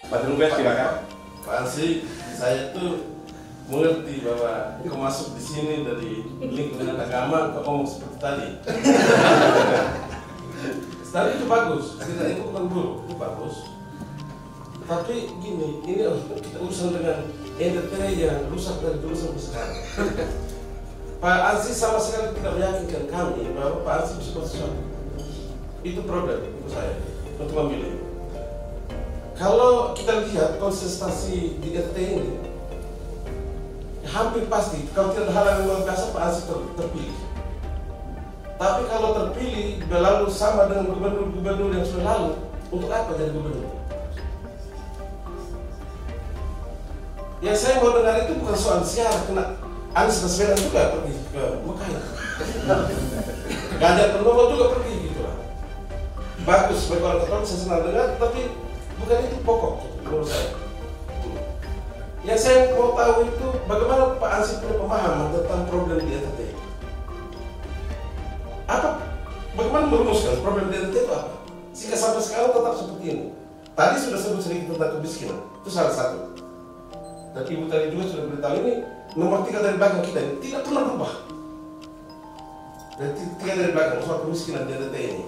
Pak Trubes, silakan. Pak Ansy, saya tuh mengerti bahwa kau masuk di sini dari lingkungan agama, kau ngomong seperti tadi. Tadi itu bagus, tidak itu bukan buruk, itu bagus. Tapi gini, ini kita urusan dengan NTT yang rusak dari dulu sampai sekarang. Pak Ansy sama sekali tidak meyakinkan kami bahwa Pak Ansy bisa sesuatu. Itu problem untuk saya untuk memilih. Kalau kita lihat konsentrasi di NTT ini, hampir pasti kalau tidak ada hal yang luar biasa Pak Ansy terpilih. Tapi kalau terpilih berlalu sama dengan gubernur-gubernur yang sudah lalu, untuk apa jadi gubernur? Yang saya mau dengar itu bukan soal siapa kena Anies Baswedan juga pergi ke Mekah. Ganjar Pranowo juga pergi gitu lah. Bagus sebagai orang Katolik saya senang dengar, tapi bukan itu pokok menurut saya. Yang saya mau tahu itu bagaimana Pak Ansy punya pemahaman tentang problem di NTT. Bagaimana merumuskan problem di NTT itu apa? Sehingga sampai sekarang tetap seperti ini. Tadi sudah sebut sedikit tentang kemiskinan, itu salah satu. Dan Ibu tadi juga sudah beritahu ini nomor 3 dari belakang kita ini tidak pernah berubah. Dan 3 dari belakang soal kemiskinan di NTT ini.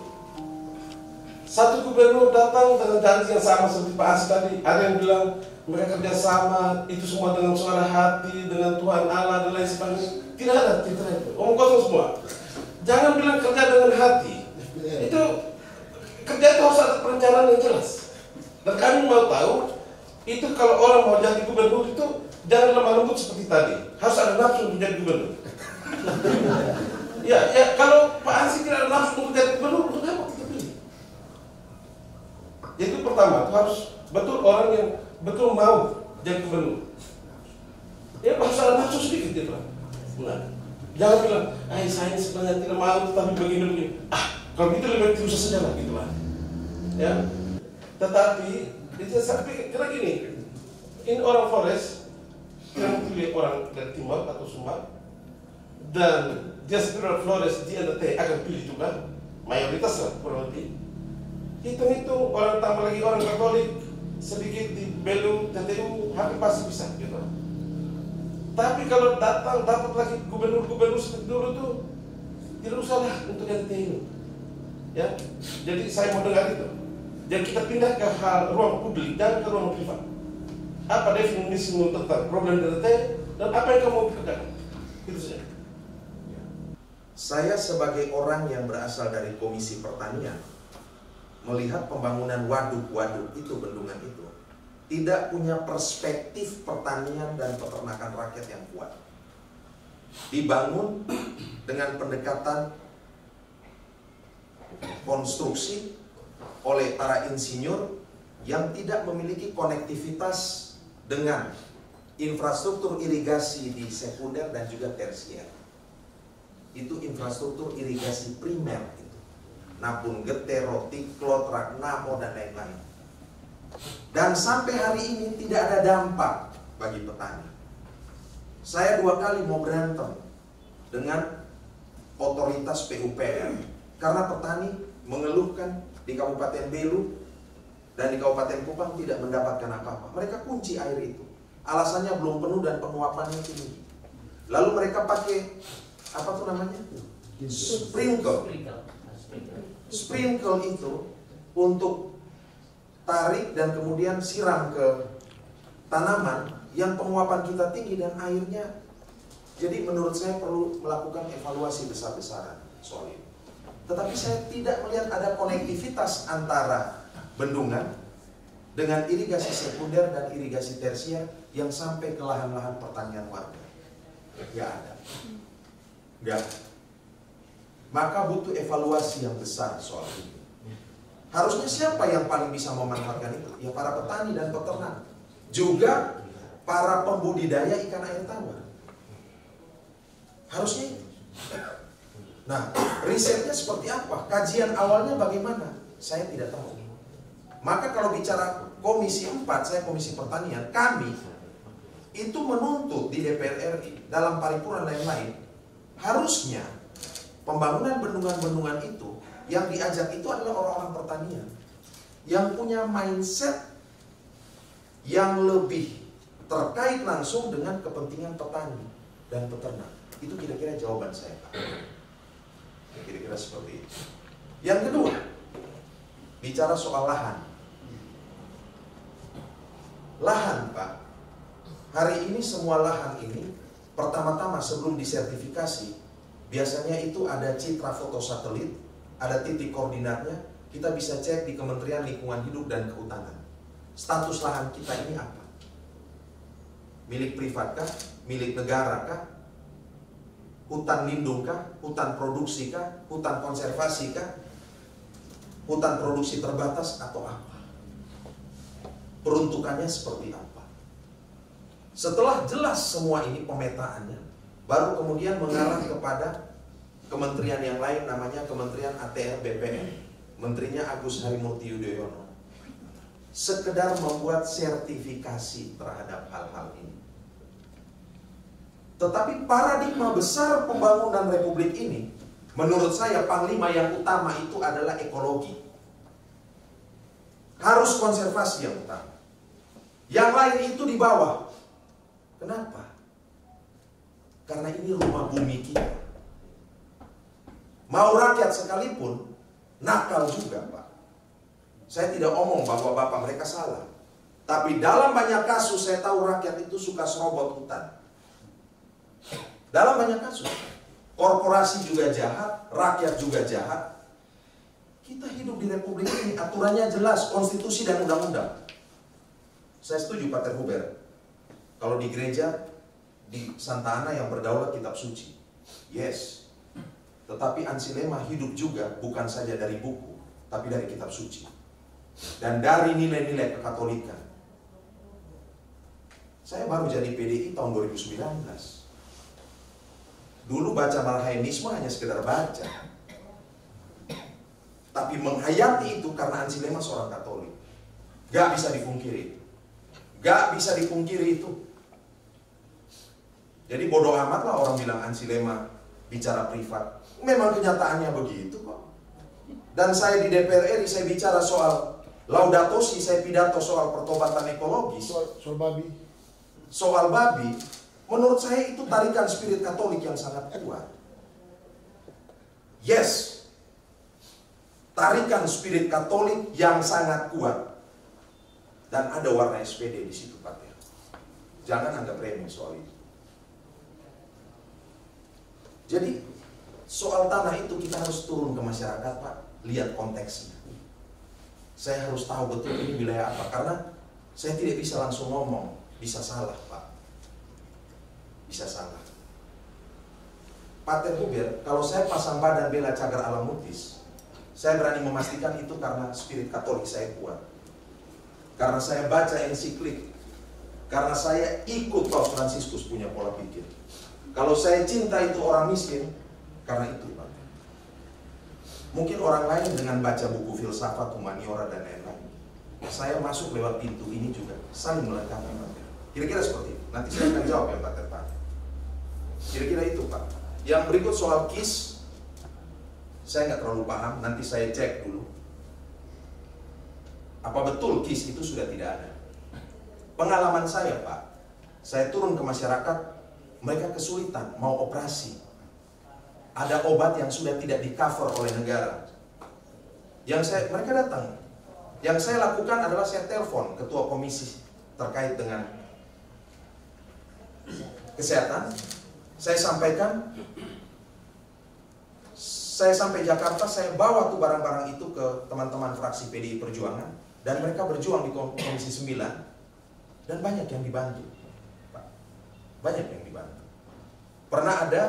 Satu gubernur datang dengan janji yang sama seperti Pak Ansy tadi. Ada yang bilang mereka kerjasama, itu semua dengan suara hati, dengan Tuhan Allah dan lain sebagainya. Tidak ada, tidak ada. Omong kosong semua. Jangan bilang kerja dengan hati. Itu kerja itu harus ada perencanaan yang jelas. Dan kami mau tahu itu kalau orang mau jadi gubernur itu jangan lemah lembut seperti tadi. Harus ada nafsu untuk jadi gubernur. Ya, kalau Pak Ansy tidak ada nafsu untuk jadi gubernur, untuk apa kita pilih? Itu pertama, itu harus betul orang yang betul mau jadi gubernur. Ya harus ada nafsu sedikit gitu lah. Nah, jangan bilang, saya sebenarnya tidak mau tapi begini. Kalau gitu lebih baik usah saja lah gitu lah. Ya, tetapi itu sampai kira gini, ini orang Flores yang pilih orang dari Timur atau Sumbar, dan diaspora Flores di NTT akan pilih juga mayoritas lah kurang lebih. Hitung-hitung orang tambah lagi orang Katolik sedikit di Belu, TTU hampir pasti bisa gitu. Tapi kalau datang dapat lagi gubernur-gubernur seperti dulu tuh tidak usah lah untuk NTT ini. Ya, jadi saya mau dengar itu. Jadi kita pindah ke hal ruang publik dan ke ruang privat. Apa definisimu tentang problem NTT dan apa yang kamu mau kerjakan? Itu saja. Saya sebagai orang yang berasal dari Komisi Pertanian melihat pembangunan waduk-waduk itu, bendungan itu, tidak punya perspektif pertanian dan peternakan rakyat yang kuat. Dibangun dengan pendekatan konstruksi oleh para insinyur yang tidak memiliki konektivitas dengan infrastruktur irigasi di sekunder dan juga tersier. Itu infrastruktur irigasi primer itu. Napun Getero, Tiklot, Ragnamo dan lain-lain. Dan sampai hari ini tidak ada dampak bagi petani. Saya 2 kali mau berantem dengan otoritas PUPR karena petani mengeluhkan di Kabupaten Belu dan di Kabupaten Kupang tidak mendapatkan apa-apa. Mereka kunci air itu. Alasannya belum penuh dan penguapannya tinggi. Lalu mereka pakai apa tuh namanya? Sprinkle. Sprinkle itu untuk tarik dan kemudian siram ke tanaman yang penguapan kita tinggi dan airnya. Jadi menurut saya perlu melakukan evaluasi besar-besaran soal ini. Tetapi saya tidak melihat ada konektivitas antara bendungan dengan irigasi sekunder dan irigasi tersier yang sampai ke lahan-lahan pertanian warga. Nggak ada. Nggak. Maka butuh evaluasi yang besar soal ini. Harusnya siapa yang paling bisa memanfaatkan itu? Ya para petani dan peternak. Juga para pembudidaya ikan air tawar. Harusnya itu. Nah, risetnya seperti apa? Kajian awalnya bagaimana? Saya tidak tahu. Maka kalau bicara Komisi 4, saya Komisi Pertanian, kami itu menuntut di DPR RI dalam paripurna lain-lain, harusnya pembangunan bendungan-bendungan itu yang diajak itu adalah orang-orang pertanian yang punya mindset yang lebih terkait langsung dengan kepentingan petani dan peternak. Itu kira-kira jawaban saya, Pak. Kira-kira seperti itu. Yang kedua, bicara soal lahan. Lahan, Pak. Hari ini semua lahan ini, pertama-tama sebelum disertifikasi, biasanya itu ada citra foto satelit, ada titik koordinatnya, kita bisa cek di Kementerian Lingkungan Hidup dan Kehutanan. Status lahan kita ini apa? Milik privat kah? Milik negara kah? Hutan lindung kah? Hutan produksi kah? Hutan konservasi kah? Hutan produksi terbatas atau apa? Peruntukannya seperti apa? Setelah jelas semua ini pemetaannya, baru kemudian mengarah kepada kementerian yang lain, namanya Kementerian ATR BPN. Menterinya Agus Harimurti Yudhoyono. Sekedar membuat sertifikasi terhadap hal-hal ini. Tetapi paradigma besar pembangunan Republik ini, menurut saya panglima yang utama itu adalah ekologi. Harus konservasi yang utama. Yang lain itu di bawah. Kenapa? Karena ini rumah bumi kita. Mau rakyat sekalipun nakal juga, Pak. Saya tidak omong bahwa bapak mereka salah. Tapi dalam banyak kasus saya tahu rakyat itu suka serobot hutan. Dalam banyak kasus, korporasi juga jahat, rakyat juga jahat. Kita hidup di Republik ini, aturannya jelas, konstitusi dan undang-undang. Saya setuju Pak Terhuber. Kalau di gereja, di Santa Ana yang berdaulat kitab suci. Yes. Tetapi Ansi-Lema hidup juga bukan saja dari buku, tapi dari kitab suci. Dan dari nilai-nilai kekatolikan. Saya baru jadi PDI tahun 2019. Dulu baca Marhaenisme hanya sekedar baca. Tapi menghayati itu karena Ansi-Lema seorang Katolik. Gak bisa dipungkiri. Gak bisa dipungkiri itu. Jadi bodoh amat lah orang bilang Ansi-Lema bicara privat. Memang kenyataannya begitu kok. Dan saya di DPR RI saya bicara soal Laudato Si, saya pidato soal pertobatan ekologis. Soal babi. Soal babi. Menurut saya itu tarikan spirit Katolik yang sangat kuat. Yes. Tarikan spirit Katolik yang sangat kuat. Dan ada warna SPD di situ, Pak. Jangan anggap remeh soal itu. Jadi, soal tanah itu kita harus turun ke masyarakat, Pak. Lihat konteksnya. Saya harus tahu betul ini wilayah apa. Karena saya tidak bisa langsung ngomong. Bisa salah, Pak. Bisa salah. Pak Terhuber, kalau saya pasang badan bela cagar alam mutis, saya berani memastikan itu karena spirit Katolik saya kuat. Karena saya baca ensiklik. Karena saya ikut Paus Fransiskus punya pola pikir. Kalau saya cinta itu orang miskin, karena itu, Pak. Mungkin orang lain dengan baca buku filsafat, humaniora, dan lain-lain. Saya masuk lewat pintu ini juga, saling melengkapi, Pak. Kira-kira seperti itu. Nanti saya akan jawab yang Pak tertanya. Kira-kira itu, Pak. Yang berikut soal KIS, saya nggak terlalu paham, nanti saya cek dulu. Apa betul KIS itu sudah tidak ada? Pengalaman saya, Pak, saya turun ke masyarakat, mereka kesulitan mau operasi. Ada obat yang sudah tidak di-cover oleh negara. Mereka datang. Yang saya lakukan adalah saya telepon ketua komisi terkait dengan kesehatan. Saya sampaikan, saya sampai Jakarta, saya bawa tuh barang-barang itu ke teman-teman fraksi PDI Perjuangan. Dan mereka berjuang di Komisi 9. Dan banyak yang dibantu. Banyak yang dibantu. Pernah ada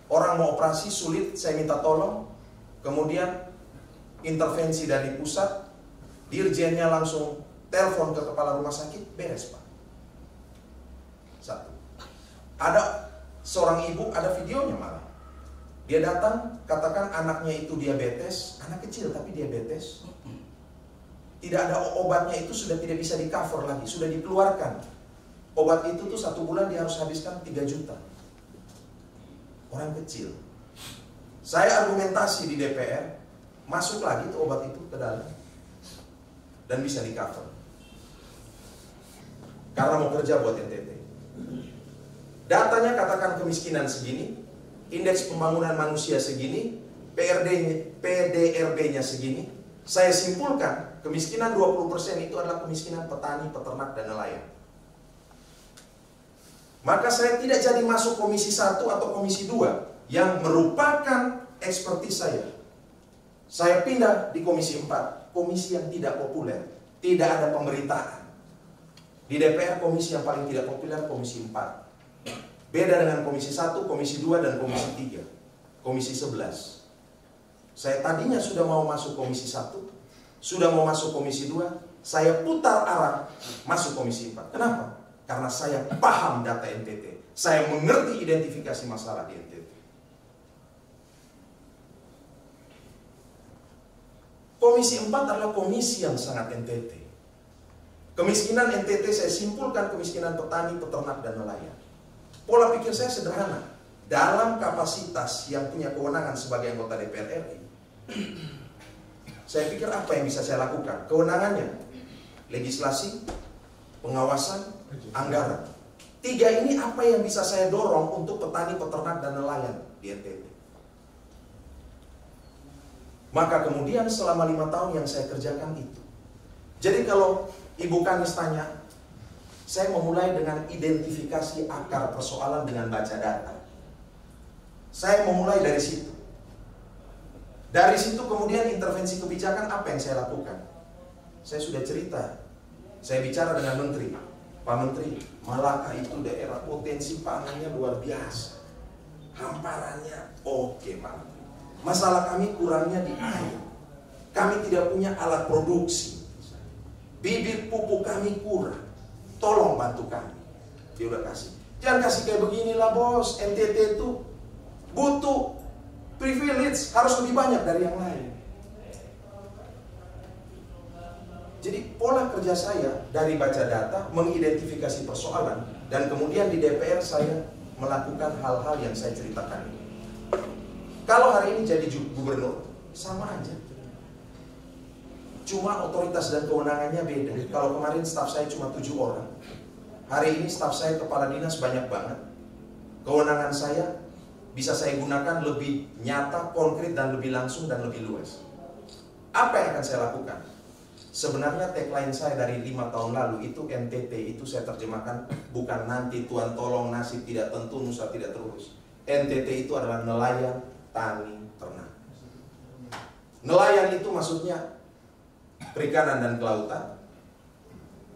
orang mau operasi sulit, saya minta tolong. Kemudian intervensi dari pusat, dirjennya langsung telepon ke kepala rumah sakit, beres, Pak. Satu. Ada seorang ibu, ada videonya malah. Dia datang, katakan anaknya itu diabetes, anak kecil tapi diabetes. Tidak ada obatnya, itu sudah tidak bisa di-cover lagi, sudah dikeluarkan. Obat itu tuh 1 bulan dia harus habiskan 3 juta. Orang kecil. Saya argumentasi di DPR, masuk lagi tuh obat itu ke dalam. Dan bisa di-cover. karena mau kerja buat NTT. Datanya katakan kemiskinan segini, indeks pembangunan manusia segini, PDRB-nya segini. Saya simpulkan, kemiskinan 20% itu adalah kemiskinan petani, peternak, dan nelayan. Maka saya tidak jadi masuk komisi 1 atau komisi 2 yang merupakan ekspertis saya. Saya pindah di komisi 4, komisi yang tidak populer, tidak ada pemberitaan. Di DPR komisi yang paling tidak populer komisi 4. Beda dengan komisi 1, komisi 2, dan komisi 3. Komisi 11. Saya tadinya sudah mau masuk komisi 1, sudah mau masuk komisi 2, saya putar arah masuk komisi 4. Kenapa? Karena saya paham data NTT. Saya mengerti identifikasi masalah di NTT. Komisi 4 adalah komisi yang sangat NTT. Kemiskinan NTT saya simpulkan kemiskinan petani, peternak, dan nelayan. Pola pikir saya sederhana. Dalam kapasitas yang punya kewenangan sebagai anggota DPR RI, saya pikir apa yang bisa saya lakukan? Kewenangannya, legislasi, pengawasan, anggaran. 3 ini apa yang bisa saya dorong untuk petani, peternak, dan nelayan di NTT. Maka kemudian selama 5 tahun yang saya kerjakan itu. Jadi kalau Ibu Kanis tanya, saya memulai dengan identifikasi akar persoalan dengan baca data. Saya memulai dari situ. Dari situ kemudian intervensi kebijakan apa yang saya lakukan? Saya sudah cerita. Saya bicara dengan Menteri. Pak Menteri, Malaka itu daerah potensi pangannya luar biasa. Hamparannya oke Pak Menteri. Masalah kami kurangnya di air. Kami tidak punya alat produksi. Bibit pupuk kami kurang. Tolong bantu kami. Dia udah kasih. Jangan kasih kayak beginilah bos. NTT itu butuh privilege, harus lebih banyak dari yang lain. Jadi pola kerja saya dari baca data, mengidentifikasi persoalan, dan kemudian di DPR saya melakukan hal-hal yang saya ceritakan ini. Kalau hari ini jadi gubernur, sama aja. Cuma otoritas dan kewenangannya beda. Kalau kemarin staf saya cuma 7 orang. Hari ini staf saya kepala dinas banyak banget. Kewenangan saya bisa saya gunakan lebih nyata, konkret, dan lebih langsung, dan lebih luas. Apa yang akan saya lakukan? Sebenarnya tagline saya dari 5 tahun lalu itu NTT itu saya terjemahkan bukan nanti Tuhan tolong nasib tidak tentu nusa tidak terurus. NTT itu adalah nelayan, tani, ternak. Nelayan itu maksudnya perikanan dan kelautan.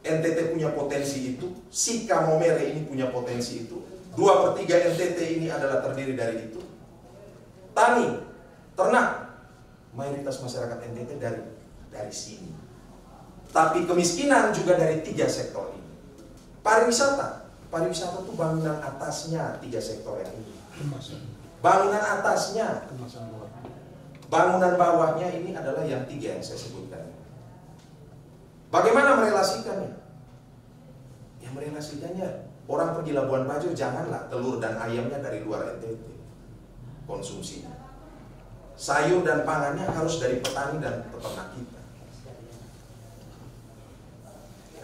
NTT punya potensi itu, Sika Momere ini punya potensi itu, 2/3 NTT ini adalah terdiri dari itu. Tani, ternak, mayoritas masyarakat NTT dari sini. Tapi kemiskinan juga dari 3 sektor ini. Pariwisata itu bangunan atasnya 3 sektor yang ini. Bangunan atasnya, bangunan bawahnya ini adalah yang 3 yang saya sebutkan. Bagaimana merelasikannya? Ya merelasikannya, orang pergi Labuan Bajo, janganlah telur dan ayamnya dari luar NTT konsumsinya. Sayur dan pangannya harus dari petani dan peternak kita.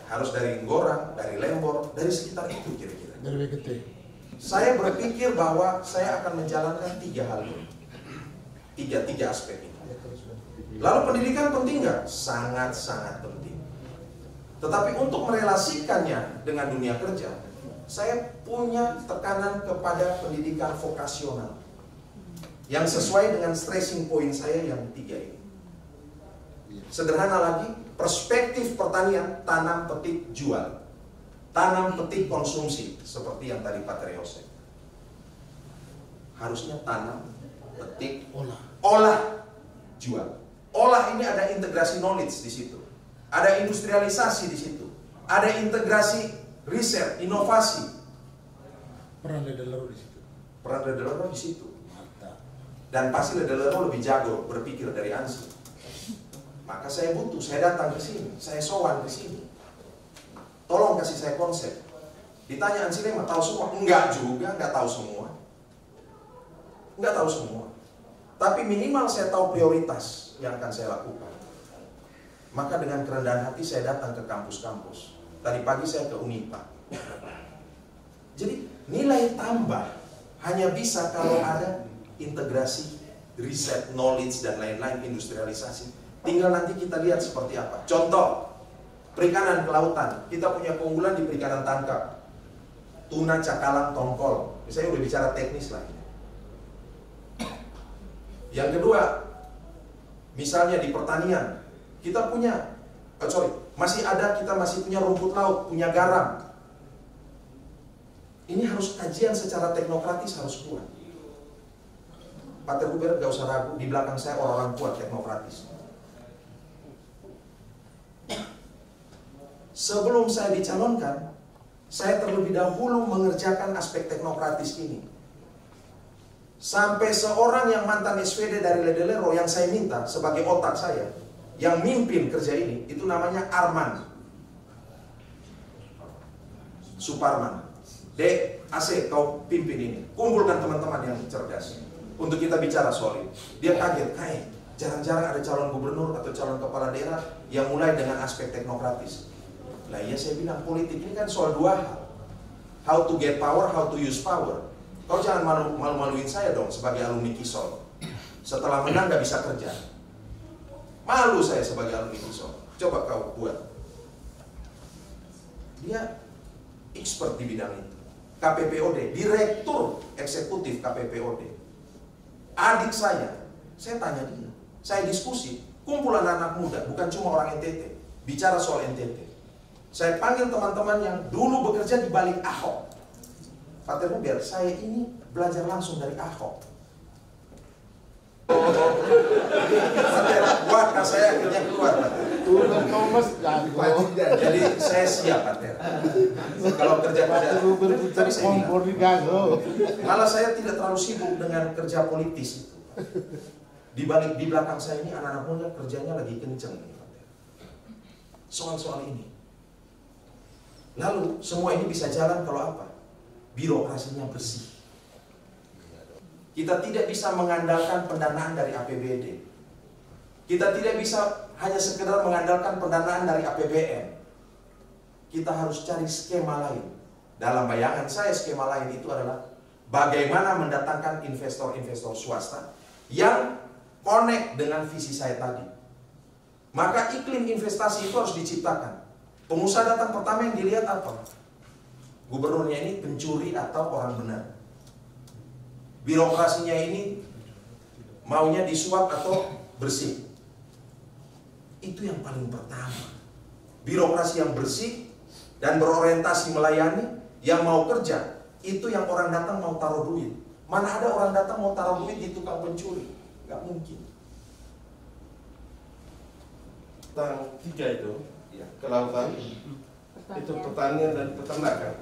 Harus dari Gorang, dari Lembor, dari sekitar itu kira-kira. Dari BKT. Saya berpikir bahwa saya akan menjalankan 3 hal ini. Tiga aspek ini. Lalu pendidikan penting nggak? Sangat-sangat penting. Tetapi untuk merelasikannya dengan dunia kerja, saya punya tekanan kepada pendidikan vokasional yang sesuai dengan stressing point saya yang 3 ini. Sederhana lagi, perspektif pertanian, tanam, petik, jual. Tanam, petik, konsumsi, seperti yang tadi Pak Triose. Harusnya tanam, petik, olah, jual. Olah ini ada integrasi knowledge di situ. Ada industrialisasi di situ. Ada integrasi riset, inovasi. Peran Ledelero di situ. Peran Ledelero di situ. Mantap. Dan pasti Ledelero lebih jago berpikir dari ANSI. Maka saya butuh, saya datang ke sini, saya sowan ke sini. Tolong kasih saya konsep. Ditanya ANSI Lema, tahu semua? Enggak juga, enggak tahu semua. Enggak tahu semua. Tapi minimal saya tahu prioritas yang akan saya lakukan. Maka dengan kerendahan hati saya datang ke kampus-kampus. Tadi pagi saya ke Unipa. Jadi nilai tambah hanya bisa kalau ada integrasi, riset, knowledge, dan lain-lain, industrialisasi. Tinggal nanti kita lihat seperti apa. Contoh, perikanan kelautan. Kita punya keunggulan di perikanan tangkap. Tuna, cakalang, tongkol. Saya udah bicara teknis lah. Yang kedua, misalnya di pertanian, kita punya, kita masih punya rumput laut, punya garam. Ini harus kajian secara teknokratis harus kuat. Pak Terhuber gak usah ragu, di belakang saya orang-orang kuat teknokratis. Sebelum saya dicalonkan, saya terlebih dahulu mengerjakan aspek teknokratis ini. Sampai seorang yang mantan SVD dari Ledelero yang saya minta sebagai otak saya, yang mimpin kerja ini, itu namanya Arman Suparman. Dek, AC, kau pimpin ini. Kumpulkan teman-teman yang cerdas untuk kita bicara soal ini. Dia kaget, jarang-jarang ada calon gubernur atau calon kepala daerah yang mulai dengan aspek teknokratis. Lah iya, saya bilang politik ini kan soal dua hal. How to get power, how to use power. Kau jangan malu-maluin saya dong sebagai alumni Kisol. Setelah menang gak bisa kerja. Malu saya sebagai alumni Kisol. Coba kau buat. Dia expert di bidang itu. KPPOD, Direktur Eksekutif KPPOD. Adik saya tanya dia. Saya diskusi, kumpulan anak muda, bukan cuma orang NTT. Bicara soal NTT. Saya panggil teman-teman yang dulu bekerja di balik Ahok. Pak Terhuber, saya ini belajar langsung dari Ahok. Wah, saya akhirnya keluar, Pak Ter. Jadi saya siap, Pak Ter. Kalau kerja pada malah saya tidak terlalu sibuk dengan kerja politis itu. Di belakang saya ini anak-anak muda kerjanya lagi kenceng, Pak Ter. Soal-soal ini. Lalu semua ini bisa jalan kalau apa? Birokrasinya bersih. Kita tidak bisa mengandalkan pendanaan dari APBD. Kita tidak bisa hanya sekedar mengandalkan pendanaan dari APBN. Kita harus cari skema lain. Dalam bayangan saya, skema lain itu adalah bagaimana mendatangkan investor-investor swasta yang connect dengan visi saya tadi. Maka iklim investasi itu harus diciptakan. Pengusaha datang pertama yang dilihat apa? Gubernurnya ini pencuri atau orang benar. Birokrasinya ini maunya disuap atau bersih. Itu yang paling pertama. Birokrasi yang bersih dan berorientasi melayani, yang mau kerja, itu yang orang datang mau taruh duit. Mana ada orang datang mau taruh duit di tukang pencuri? Gak mungkin. Tentang 3 itu, kelautan, itu pertanian dan peternakan.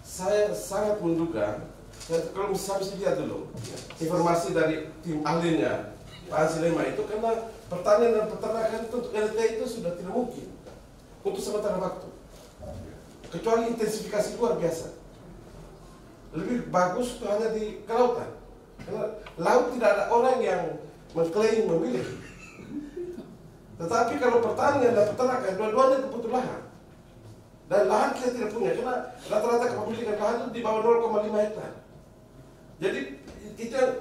Saya sangat menduga, kalau misalnya bisa lihat dulu informasi dari tim ahlinya Pak Azilema itu, karena pertanian dan peternakan itu untuk LT itu sudah tidak mungkin untuk sementara waktu, kecuali intensifikasi luar biasa. Lebih bagus itu hanya di kelautan, karena laut tidak ada orang yang mengklaim memiliki. Tetapi kalau pertanian dan peternakan, dua-duanya itu butuh lahan. Dan lahan kita tidak punya, karena rata-rata kepemilikan lahan itu di bawah 0,5 hektar. Jadi itu yang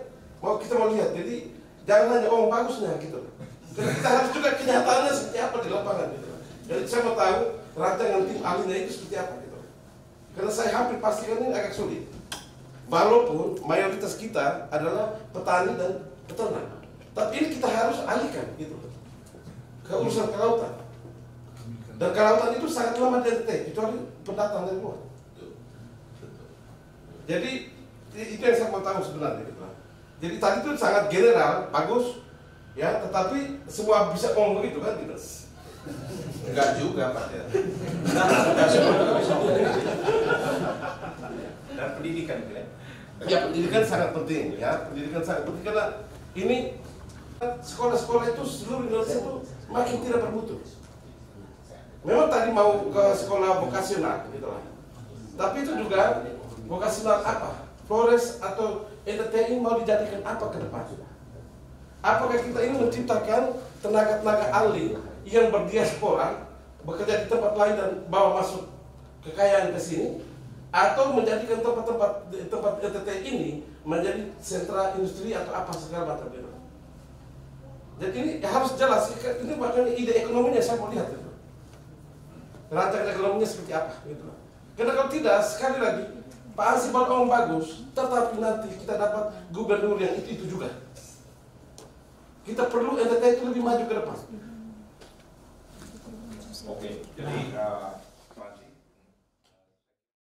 kita mau lihat. Jadi jangan hanya omong bagusnya gitu. Karena kita harus juga kenyataannya seperti apa di lapangan gitu. Jadi saya mau tahu rancangan tim ahlinya itu seperti apa gitu. Karena saya hampir pastikan ini agak sulit. Walaupun mayoritas kita adalah petani dan peternak, tapi ini kita harus alihkan gitu ke urusan kelautan. Dan kelautan itu sangat lemah dan kecuali pendatang dari luar. Jadi itu yang saya mau tahu sebenarnya. Jadi tadi itu sangat general, bagus, ya, tetapi semua bisa ngomong begitu kan tidak? Enggak juga, Pak. Dan pendidikan, ya, pendidikan sangat penting, ya, pendidikan sangat penting karena ini sekolah-sekolah itu seluruh Indonesia itu makin tidak bermutu. Memang tadi mau ke sekolah vokasional, gitu lah. Tapi itu juga vokasional apa? Flores atau entertaining mau dijadikan apa ke depan? Apakah kita ini menciptakan tenaga-tenaga ahli yang berdiaspora bekerja di tempat lain dan bawa masuk kekayaan ke sini, atau menjadikan tempat NTT ini menjadi sentra industri atau apa segala macam itu. Jadi ini harus jelas, ini makanya ide ekonominya saya mau lihat itu. Rancangan ekonominya seperti apa gitu. Karena kalau tidak, sekali lagi Pak Ansip omong bagus, tetapi nanti kita dapat gubernur yang itu juga. Kita perlu NTT itu lebih maju ke depan. Oke, jadi